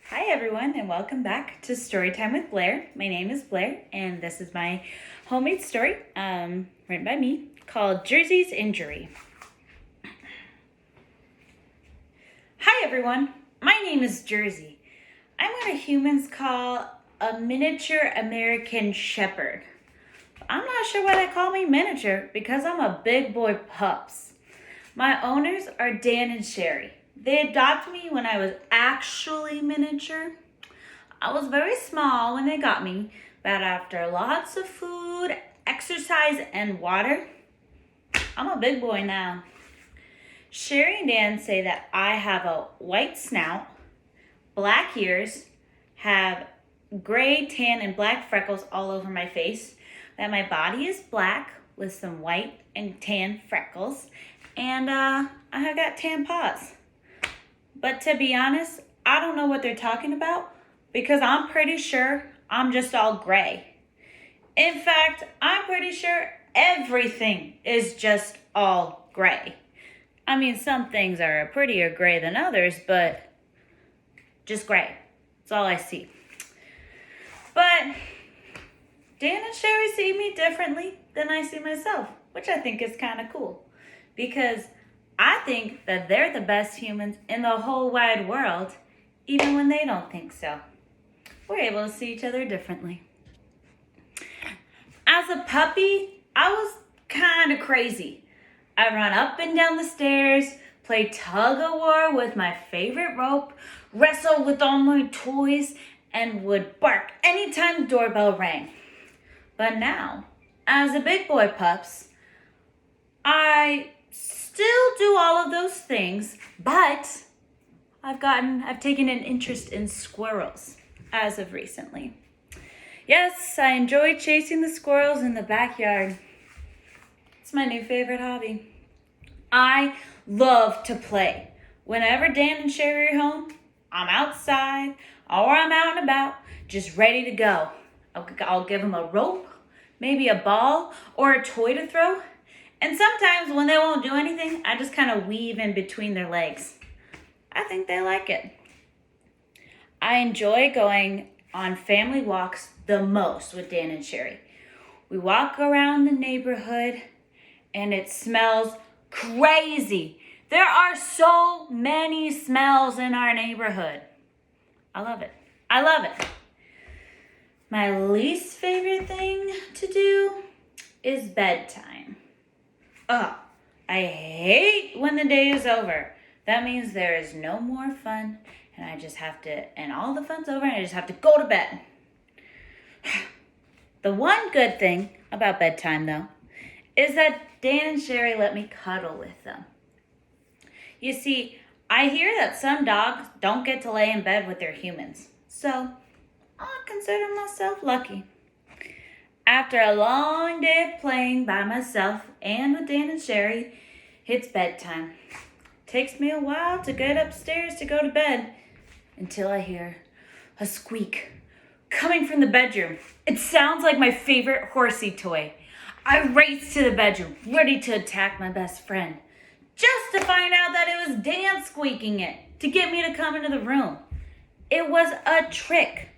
Hi everyone and welcome back to Storytime with Blair. My name is Blair and this is my homemade story written by me called Jersey's Injury. Hi everyone, my name is Jersey. I'm what humans call a miniature American Shepherd. I'm not sure why they call me miniature because I'm a big boy pups. My owners are Dan and Sherry. They adopted me when I was actually miniature. I was very small when they got me, but after lots of food, exercise, and water, I'm a big boy now. Sherry and Dan say that I have a white snout, black ears, have gray, tan, and black freckles all over my face, that my body is black with some white and tan freckles, and I have got tan paws. But to be honest, I don't know what they're talking about because I'm pretty sure I'm just all gray. In fact, I'm pretty sure everything is just all gray. I mean, some things are prettier gray than others, but just gray. That's all I see. But Dan and Sherry see me differently than I see myself, which I think is kind of cool because I think that they're the best humans in the whole wide world, even when they don't think so. We're able to see each other differently. As a puppy, I was kind of crazy. I run up and down the stairs, play tug of war with my favorite rope, wrestle with all my toys, and would bark anytime the doorbell rang. But now, as a big boy pups, I still do all of those things, but I've taken an interest in squirrels as of recently. Yes, I enjoy chasing the squirrels in the backyard. It's my new favorite hobby. I love to play. Whenever Dan and Sherry are home, I'm outside or I'm out and about, just ready to go. I'll give them a rope, maybe a ball or a toy to throw. And sometimes when they won't do anything, I just kind of weave in between their legs. I think they like it. I enjoy going on family walks the most with Dan and Sherry. We walk around the neighborhood and it smells crazy. There are so many smells in our neighborhood. I love it. I love it. My least favorite thing to do is bedtime. I hate when the day is over. That means there is no more fun and all the fun's over and I just have to go to bed. The one good thing about bedtime though, is that Dan and Sherry let me cuddle with them. You see, I hear that some dogs don't get to lay in bed with their humans. So, I consider myself lucky. After a long day of playing by myself and with Dan and Sherry, it's bedtime. Takes me a while to get upstairs to go to bed until I hear a squeak coming from the bedroom. It sounds like my favorite horsey toy. I race to the bedroom, ready to attack my best friend, just to find out that it was Dan squeaking it to get me to come into the room. It was a trick.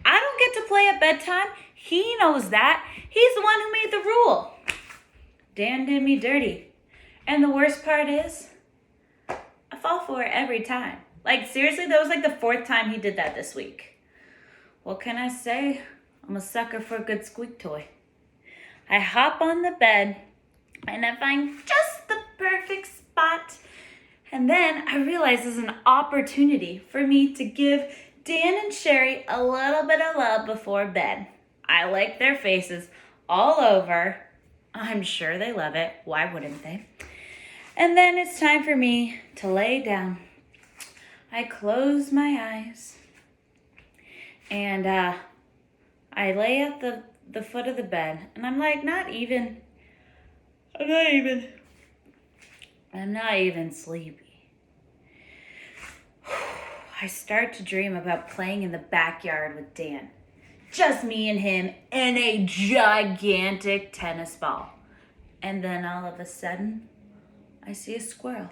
I don't get to play at bedtime. He knows that. He's the one who made the rule. Dan did me dirty. And the worst part is, I fall for it every time. Like, seriously, that was like the fourth time he did that this week. What can I say? I'm a sucker for a good squeak toy. I hop on the bed, and I find just the perfect spot. And then I realize there's an opportunity for me to give Dan and Sherry a little bit of love before bed. I like their faces all over. I'm sure they love it. Why wouldn't they? And then it's time for me to lay down. I close my eyes and I lay at the foot of the bed. And I'm like, I'm not even sleepy. I start to dream about playing in the backyard with Dan. Just me and him and a gigantic tennis ball. And then all of a sudden, I see a squirrel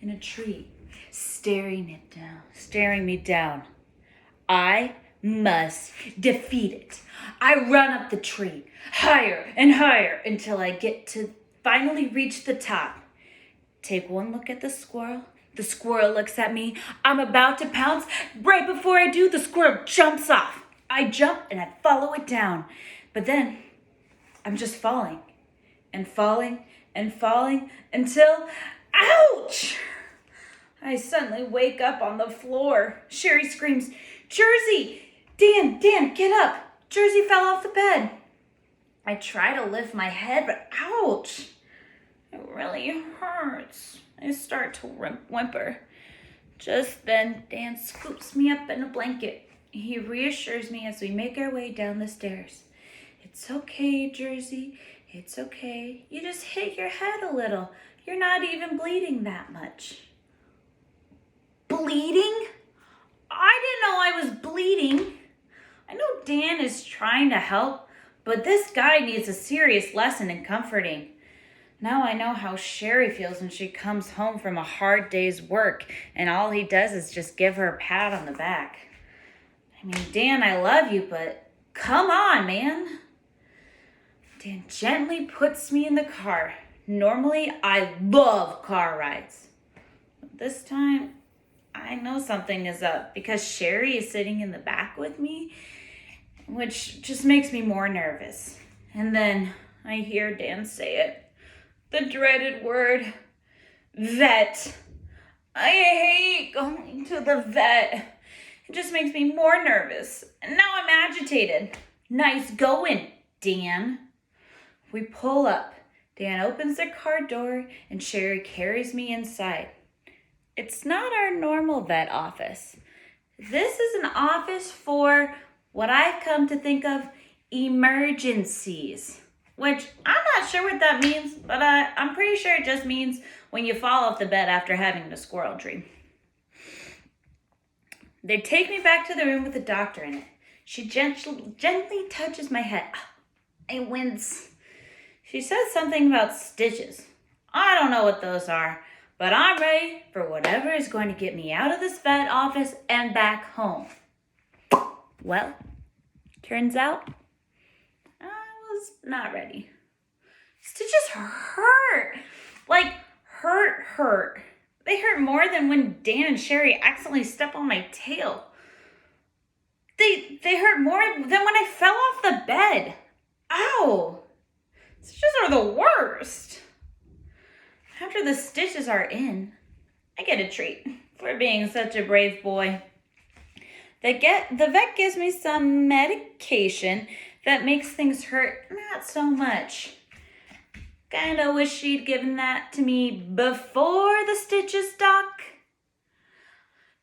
in a tree staring me down. I must defeat it. I run up the tree, higher and higher, until I get to finally reach the top. Take one look at the squirrel. The squirrel looks at me. I'm about to pounce. Right before I do, the squirrel jumps off. I jump and I follow it down. But then I'm just falling and falling and falling until, ouch! I suddenly wake up on the floor. Sherry screams, Jersey! Dan, get up! Jersey fell off the bed. I try to lift my head, but ouch! It really hurts. I start to whimper. Just then, Dan scoops me up in a blanket. He reassures me as we make our way down the stairs. It's okay, Jersey. It's okay. You just hit your head a little. You're not even bleeding that much. Bleeding? I didn't know I was bleeding. I know Dan is trying to help, but this guy needs a serious lesson in comforting. Now I know how Sherry feels when she comes home from a hard day's work and all he does is just give her a pat on the back. I mean, Dan, I love you, but come on, man. Dan gently puts me in the car. Normally, I love car rides. But this time, I know something is up because Sherry is sitting in the back with me, which just makes me more nervous. And then I hear Dan say it. The dreaded word, vet. I hate going to the vet. It just makes me more nervous. And now I'm agitated. Nice going, Dan. We pull up. Dan opens the car door and Sherry carries me inside. It's not our normal vet office. This is an office for what I've come to think of emergencies. Which I'm not sure what that means, but I'm pretty sure it just means when you fall off the bed after having a squirrel dream. They take me back to the room with the doctor in it. She gently touches my head. I wince. She says something about stitches. I don't know what those are, but I'm ready for whatever is going to get me out of this vet office and back home. Well, turns out not ready. Stitches hurt. Like, hurt. They hurt more than when Dan and Sherry accidentally step on my tail. They hurt more than when I fell off the bed. Ow! Stitches are the worst. After the stitches are in, I get a treat for being such a brave boy. The vet gives me some medication that makes things hurt not so much. Kinda wish she'd given that to me before the stitches, Doc.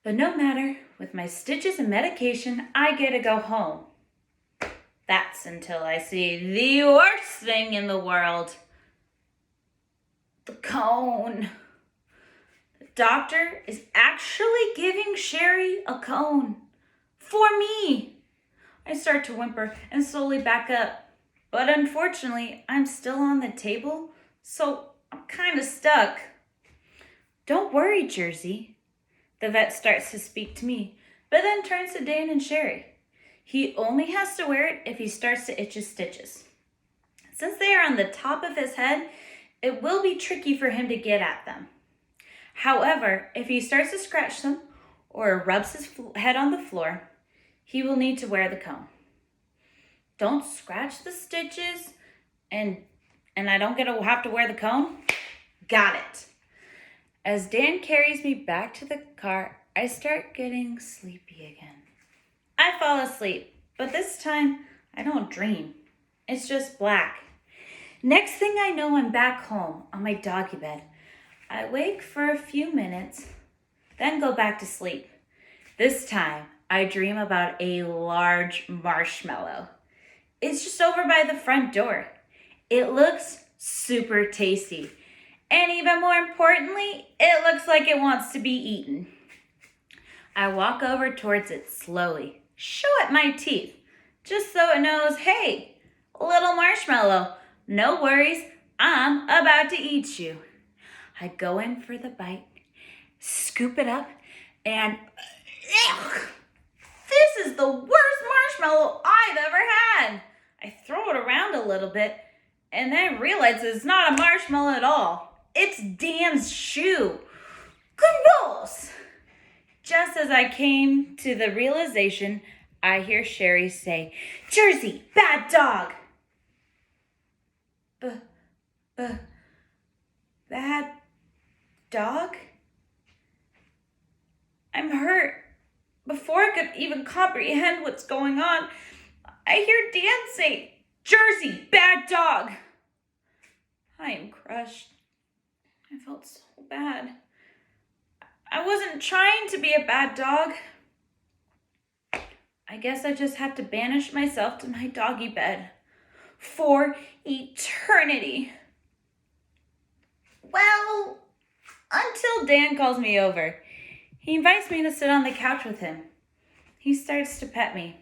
But no matter, with my stitches and medication, I get to go home. That's until I see the worst thing in the world. The cone. The doctor is actually giving Sherry a cone. For me. I start to whimper and slowly back up. But unfortunately, I'm still on the table, so I'm kind of stuck. Don't worry, Jersey. The vet starts to speak to me, but then turns to Dan and Sherry. He only has to wear it if he starts to itch his stitches. Since they are on the top of his head, it will be tricky for him to get at them. However, if he starts to scratch them or rubs his head on the floor, he will need to wear the cone. Don't scratch the stitches and I don't have to wear the cone? Got it. As Dan carries me back to the car, I start getting sleepy again. I fall asleep, but this time I don't dream. It's just black. Next thing I know, I'm back home on my doggy bed. I wake for a few minutes, then go back to sleep. This time, I dream about a large marshmallow. It's just over by the front door. It looks super tasty. And even more importantly, it looks like it wants to be eaten. I walk over towards it slowly, show it my teeth, just so it knows, hey, little marshmallow, no worries, I'm about to eat you. I go in for the bite, scoop it up, and this this is the worst marshmallow I've ever had. I throw it around a little bit, and then I realize it's not a marshmallow at all. It's Dan's shoe. Gross! Just as I came to the realization, I hear Sherry say, Jersey, bad dog. Bad dog? I'm hurt. Before I could even comprehend what's going on, I hear Dan say, Jersey, bad dog. I am crushed. I felt so bad. I wasn't trying to be a bad dog. I guess I just had to banish myself to my doggy bed for eternity. Well, until Dan calls me over. He invites me to sit on the couch with him. He starts to pet me.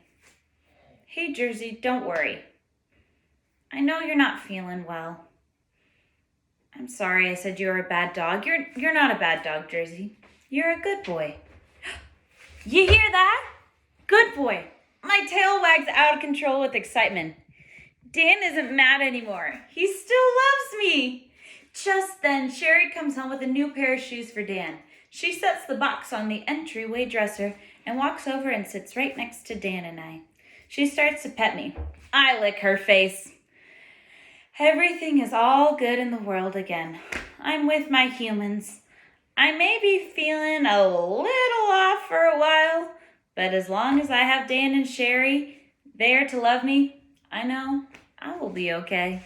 Hey, Jersey, don't worry. I know you're not feeling well. I'm sorry I said you were a bad dog. You're not a bad dog, Jersey. You're a good boy. You hear that? Good boy. My tail wags out of control with excitement. Dan isn't mad anymore. He still loves me. Just then, Sherry comes home with a new pair of shoes for Dan. She sets the box on the entryway dresser and walks over and sits right next to Dan and I. She starts to pet me. I lick her face. Everything is all good in the world again. I'm with my humans. I may be feeling a little off for a while, but as long as I have Dan and Sherry there to love me, I know I will be okay.